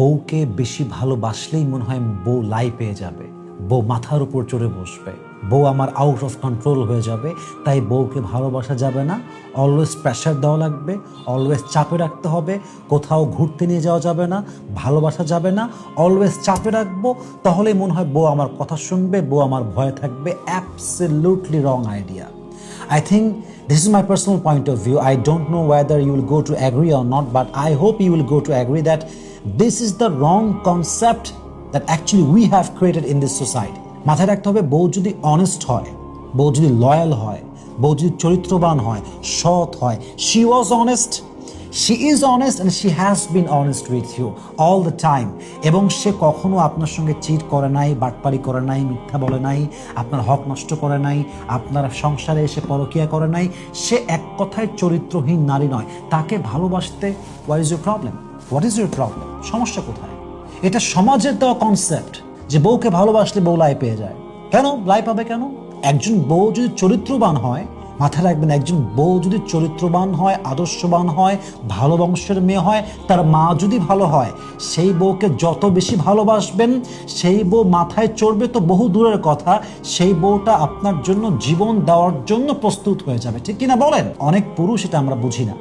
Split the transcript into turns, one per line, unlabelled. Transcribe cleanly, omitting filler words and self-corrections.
বউকে বেশি ভালোবাসলেই মনে হয় বউ লাই পেয়ে যাবে, বউ মাথার উপর চড়ে বসবে, বউ আমার আউট অফ কন্ট্রোল হয়ে যাবে। তাই বউকে ভালোবাসা যাবে না, অলওয়েজ প্রেশার দেওয়া লাগবে, অলওয়েজ চাপে রাখতে হবে। কোথাও ঘুরতে নিয়ে যাওয়া যাবে না, ভালোবাসা যাবে না, অলওয়েজ চাপে রাখবো। তাহলেই মনে হয় বউ আমার কথা শুনবে, বউ আমার ভয়ে থাকবে। Absolutely wrong idea. I think this is my personal point of view. I don't know whether you will go to agree or not, but I hope you will go to agree that this is the wrong concept that actually we have created in this society. মাথায় রাখতে হবে, বউ যদি honest হয়, বউ যদি loyal হয়, বউ যদি চরিত্রবান হয়, সৎ হয়, she was honest, she is honest and she has been honest with you all the time, এবং সে কখনো আপনার সঙ্গে চিট করে নাই, বাটপারি করে নাই, মিথ্যা বলে নাই, আপনার হক নষ্ট করে নাই, আপনার সংসারে এসে পরকীয়া করে নাই। সে এক কথায় চরিত্রহীন নারী নয়। তাকে ভালোবাসতে what is your problem? What is your problem? সমস্যা কোথায়? এটা সমাজের দেওয়া কনসেপ্ট যে বউকে ভালোবাসলে বউ লাই পেয়ে যায়। কেন লাই পাবে? কেন? একজন বউ যদি চরিত্রবান হয়, মাথায় রাখবেন, একজন বউ যদি চরিত্রবান হয়, আদর্শবান হয়, ভালো বংশের মেয়ে হয়, তার মা যদি ভালো হয়, সেই বউকে যত বেশি ভালোবাসবেন, সেই বউ মাথায় চড়বে তো বহু দূরের কথা, সেই বউটা আপনার জন্য জীবন দেওয়ার জন্য প্রস্তুত হয়ে যাবে। ঠিক কিনা বলেন? অনেক পুরুষ এটা আমরা বুঝি না।